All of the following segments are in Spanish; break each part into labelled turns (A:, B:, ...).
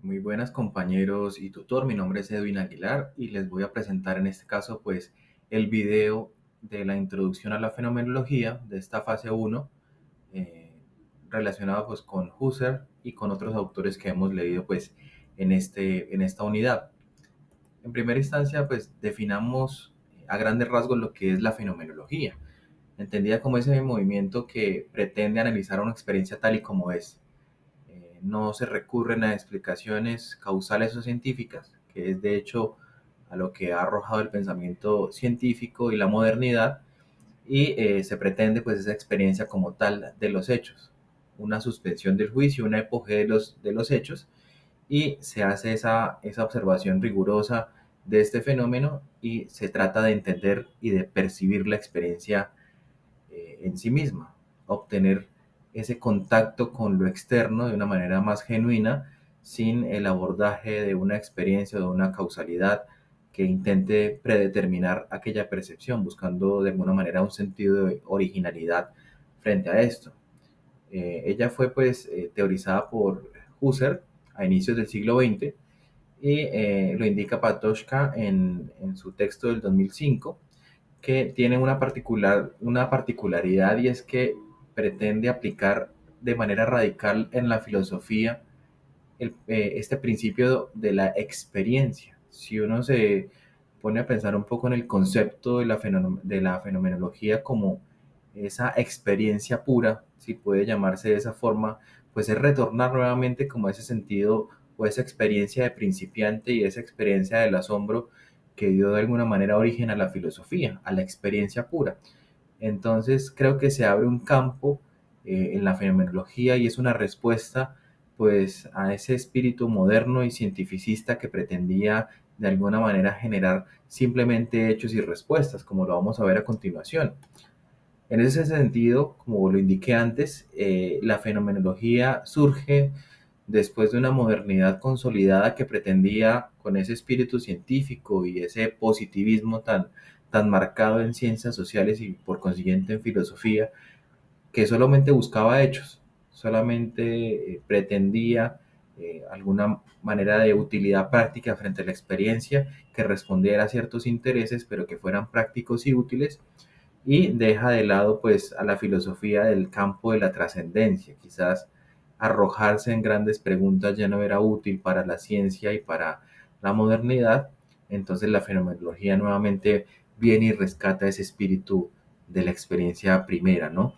A: Muy buenas compañeros y tutor, mi nombre es Edwin Aguilar y les voy a presentar en este caso pues el video de la introducción a la fenomenología de esta fase 1 eh, relacionado pues con Husserl y con otros autores que hemos leído pues en esta unidad. En primera instancia pues definamos a grandes rasgos lo que es la fenomenología, entendida como ese movimiento que pretende analizar una experiencia tal y como es. No se recurren a explicaciones causales o científicas, que es de hecho a lo que ha arrojado el pensamiento científico y la modernidad, y se pretende pues esa experiencia como tal de los hechos, una suspensión del juicio, una epoge de los hechos, y se hace esa observación rigurosa de este fenómeno y se trata de entender y de percibir la experiencia en sí misma, obtener ese contacto con lo externo de una manera más genuina, sin el abordaje de una experiencia o de una causalidad que intente predeterminar aquella percepción, buscando de alguna manera un sentido de originalidad frente a esto. Ella fue pues teorizada por Husserl a inicios del siglo XX y lo indica Patočka en su texto del 2005, que tiene una particularidad, y es que pretende aplicar de manera radical en la filosofía este principio de la experiencia. Si uno se pone a pensar un poco en el concepto de la fenomenología como esa experiencia pura, si puede llamarse de esa forma, pues es retornar nuevamente como ese sentido o esa experiencia de principiante y esa experiencia del asombro que dio de alguna manera origen a la filosofía, a la experiencia pura. Entonces creo que se abre un campo en la fenomenología y es una respuesta pues a ese espíritu moderno y cientificista que pretendía de alguna manera generar simplemente hechos y respuestas, como lo vamos a ver a continuación. En ese sentido, como lo indiqué antes, la fenomenología surge después de una modernidad consolidada que pretendía, con ese espíritu científico y ese positivismo tan marcado en ciencias sociales y por consiguiente en filosofía, que solamente buscaba hechos, solamente pretendía alguna manera de utilidad práctica frente a la experiencia que respondiera a ciertos intereses, pero que fueran prácticos y útiles, y deja de lado pues a la filosofía del campo de la trascendencia. Quizás arrojarse en grandes preguntas ya no era útil para la ciencia y para la modernidad, entonces la fenomenología nuevamente viene y rescata ese espíritu de la experiencia primera, ¿no?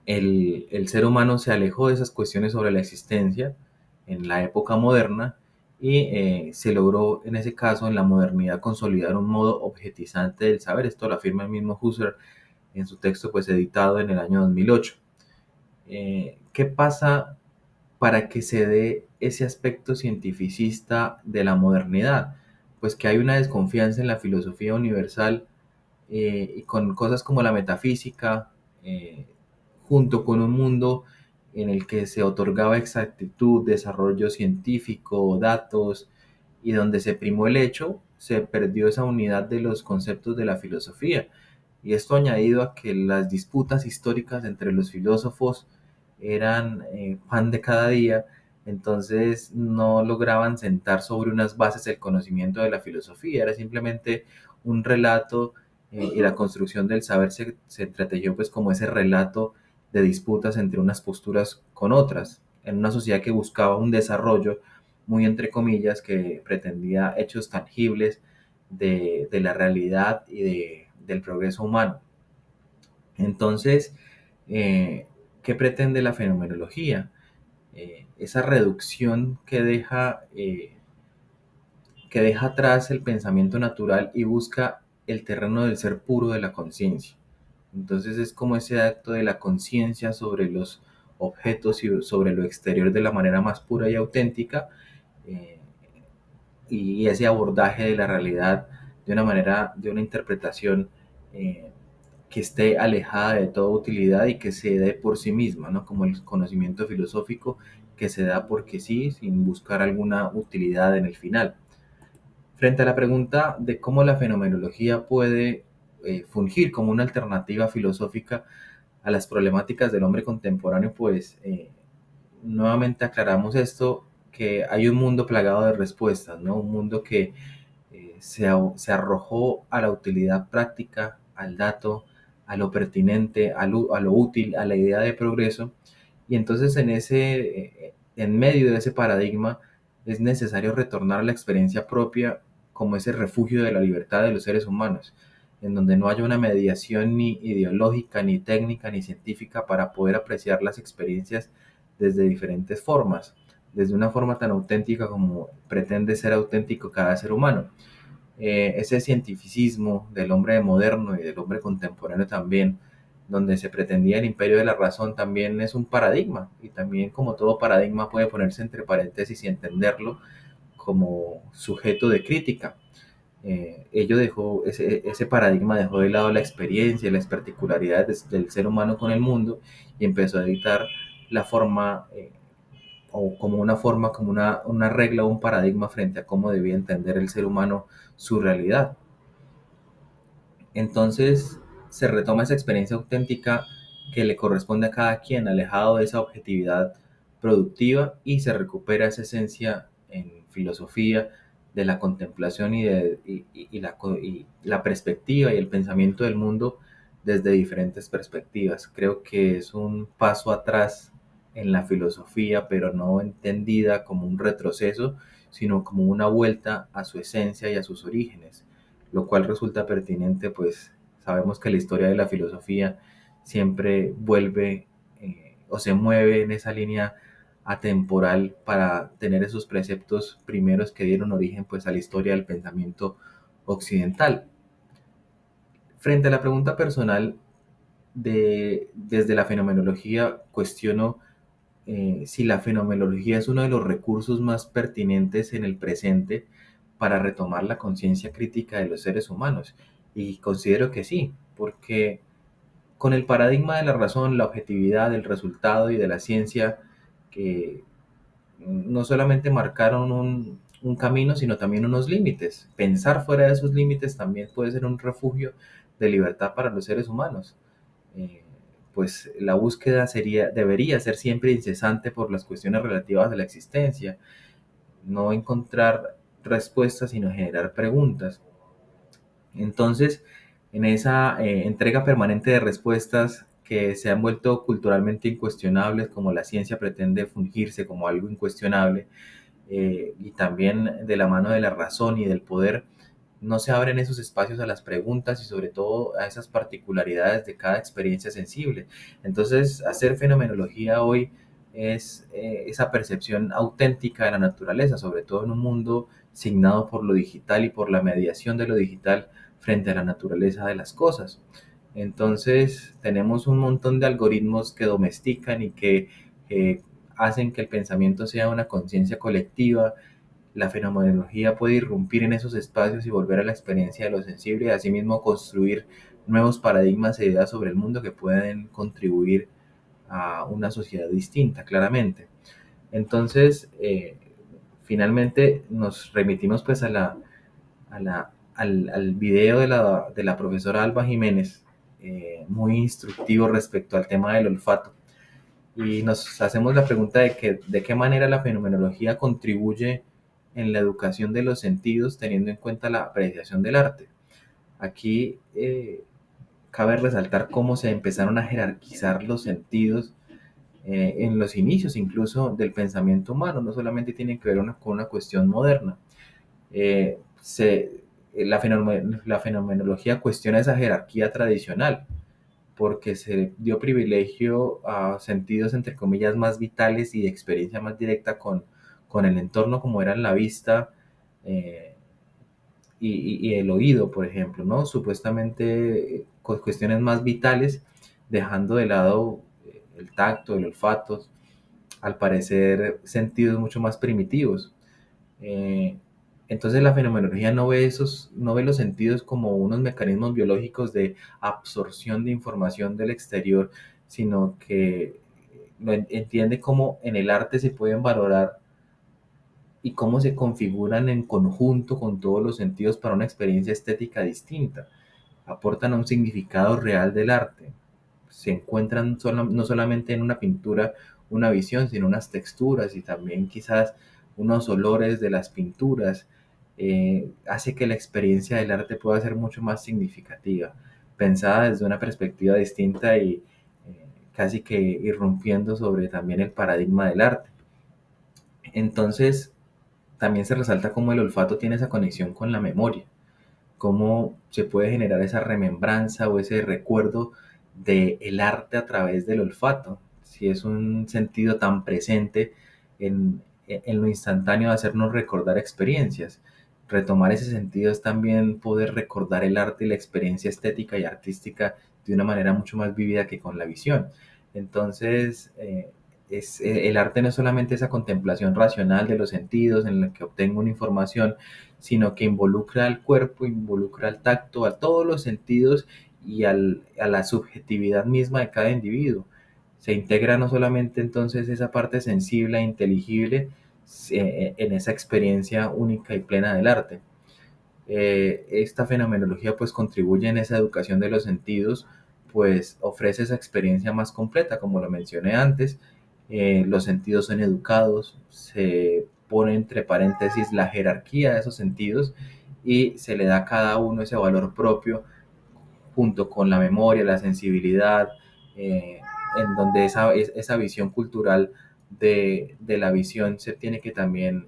A: El ser humano se alejó de esas cuestiones sobre la existencia en la época moderna y se logró en ese caso en la modernidad consolidar un modo objetizante del saber. Esto lo afirma el mismo Husserl en su texto pues editado en el año 2008. ¿Qué pasa para que se dé ese aspecto cientificista de la modernidad? Pues que hay una desconfianza en la filosofía universal y con cosas como la metafísica, eh, junto con un mundo en el que se otorgaba exactitud, desarrollo científico, datos, y donde se primó el hecho, se perdió esa unidad de los conceptos de la filosofía. Y esto añadido a que las disputas históricas entre los filósofos eran pan de cada día, entonces no lograban sentar sobre unas bases el conocimiento de la filosofía, era simplemente un relato, y la construcción del saber se entretejió pues como ese relato de disputas entre unas posturas con otras, en una sociedad que buscaba un desarrollo, muy entre comillas, que pretendía hechos tangibles de la realidad y del progreso humano. Entonces, eh, ¿qué pretende la fenomenología? Esa reducción que deja atrás el pensamiento natural y busca el terreno del ser puro de la conciencia. Entonces es como ese acto de la conciencia sobre los objetos y sobre lo exterior de la manera más pura y auténtica, eh, y ese abordaje de la realidad de una manera, de una interpretación que esté alejada de toda utilidad y que se dé por sí misma, ¿no? Como el conocimiento filosófico que se da porque sí, sin buscar alguna utilidad en el final. Frente a la pregunta de cómo la fenomenología puede fungir como una alternativa filosófica a las problemáticas del hombre contemporáneo, pues nuevamente aclaramos esto, que hay un mundo plagado de respuestas, ¿no? Un mundo que se arrojó a la utilidad práctica, al dato, a lo pertinente, a lo útil, a la idea de progreso. Y entonces en medio de ese paradigma es necesario retornar a la experiencia propia como ese refugio de la libertad de los seres humanos, en donde no haya una mediación ni ideológica, ni técnica, ni científica para poder apreciar las experiencias desde diferentes formas, desde una forma tan auténtica como pretende ser auténtico cada ser humano. Ese cientificismo del hombre moderno y del hombre contemporáneo también, donde se pretendía el imperio de la razón, también es un paradigma, y también como todo paradigma puede ponerse entre paréntesis y entenderlo como sujeto de crítica. Ese paradigma dejó de lado la experiencia y las particularidades del ser humano con el mundo y empezó a editar la forma, o como una forma, como una regla o un paradigma frente a cómo debía entender el ser humano su realidad. Entonces se retoma esa experiencia auténtica que le corresponde a cada quien, alejado de esa objetividad productiva, y se recupera esa esencia en filosofía de la contemplación y la perspectiva y el pensamiento del mundo desde diferentes perspectivas. Creo que es un paso atrás en la filosofía, pero no entendida como un retroceso, sino como una vuelta a su esencia y a sus orígenes, lo cual resulta pertinente, pues sabemos que la historia de la filosofía siempre vuelve o se mueve en esa línea atemporal para tener esos preceptos primeros que dieron origen, pues, a la historia del pensamiento occidental. Frente a la pregunta personal, desde la fenomenología cuestiono si la fenomenología es uno de los recursos más pertinentes en el presente para retomar la conciencia crítica de los seres humanos. Y considero que sí, porque con el paradigma de la razón, la objetividad, del resultado y de la ciencia, que no solamente marcaron un camino, sino también unos límites. Pensar fuera de esos límites también puede ser un refugio de libertad para los seres humanos. Eh, pues la búsqueda debería ser siempre incesante por las cuestiones relativas a la existencia, no encontrar respuestas, sino generar preguntas. Entonces, en esa entrega permanente de respuestas que se han vuelto culturalmente incuestionables, como la ciencia pretende fungirse como algo incuestionable, y también de la mano de la razón y del poder, no se abren esos espacios a las preguntas y sobre todo a esas particularidades de cada experiencia sensible. Entonces, hacer fenomenología hoy es esa percepción auténtica de la naturaleza, sobre todo en un mundo signado por lo digital y por la mediación de lo digital frente a la naturaleza de las cosas. Entonces, tenemos un montón de algoritmos que domestican y que eh, hacen que el pensamiento sea una conciencia colectiva. La fenomenología puede irrumpir en esos espacios y volver a la experiencia de lo sensible y asimismo construir nuevos paradigmas e ideas sobre el mundo que pueden contribuir a una sociedad distinta, claramente. Entonces, finalmente nos remitimos pues al video de la profesora Alba Jiménez, muy instructivo respecto al tema del olfato. Y nos hacemos la pregunta de qué manera la fenomenología contribuye en la educación de los sentidos, teniendo en cuenta la apreciación del arte. Aquí cabe resaltar cómo se empezaron a jerarquizar los sentidos en los inicios incluso del pensamiento humano. No solamente tiene que ver con una cuestión moderna. Eh, se, la fenomenología cuestiona esa jerarquía tradicional, porque se dio privilegio a sentidos, entre comillas, más vitales y de experiencia más directa con el entorno, como eran la vista eh, y el oído, por ejemplo, ¿no? Supuestamente con cuestiones más vitales, dejando de lado el tacto, el olfato, al parecer sentidos mucho más primitivos. Eh, entonces la fenomenología no ve los sentidos como unos mecanismos biológicos de absorción de información del exterior, sino que entiende cómo en el arte se pueden valorar y cómo se configuran en conjunto con todos los sentidos para una experiencia estética distinta. Aportan a un significado real del arte. Se encuentran no solamente en una pintura una visión, sino unas texturas y también quizás unos olores de las pinturas, hace que la experiencia del arte pueda ser mucho más significativa, pensada desde una perspectiva distinta y casi que irrumpiendo sobre también el paradigma del arte. Entonces, también se resalta cómo el olfato tiene esa conexión con la memoria, cómo se puede generar esa remembranza o ese recuerdo del arte a través del olfato. Si es un sentido tan presente en lo instantáneo de hacernos recordar experiencias. Retomar ese sentido es también poder recordar el arte y la experiencia estética y artística de una manera mucho más vívida que con la visión. Entonces, el arte no es solamente esa contemplación racional de los sentidos en la que obtengo una información, sino que involucra al cuerpo, involucra al tacto, a todos los sentidos y a la subjetividad misma de cada individuo. Se integra no solamente entonces esa parte sensible e inteligible en esa experiencia única y plena del arte. Esta fenomenología pues contribuye en esa educación de los sentidos, pues ofrece esa experiencia más completa, como lo mencioné antes. Los sentidos son educados, se pone entre paréntesis la jerarquía de esos sentidos y se le da a cada uno ese valor propio junto con la memoria, la sensibilidad, eh, en donde esa visión cultural de la visión se tiene que también,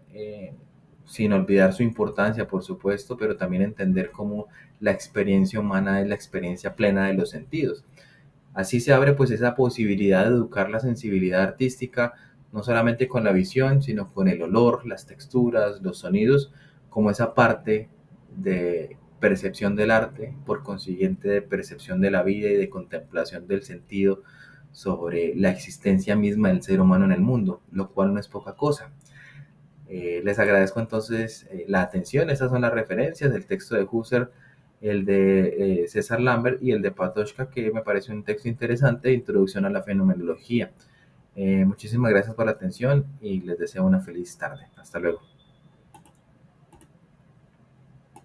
A: sin olvidar su importancia, por supuesto, pero también entender cómo la experiencia humana es la experiencia plena de los sentidos. Así se abre pues esa posibilidad de educar la sensibilidad artística, no solamente con la visión, sino con el olor, las texturas, los sonidos, como esa parte de percepción del arte, por consiguiente de percepción de la vida y de contemplación del sentido sobre la existencia misma del ser humano en el mundo, lo cual no es poca cosa. Les agradezco entonces la atención. Estas son las referencias del texto de Husserl, el de César Lambert y el de Patochka, que me parece un texto interesante de introducción a la fenomenología. Muchísimas gracias por la atención y les deseo una feliz tarde. Hasta luego.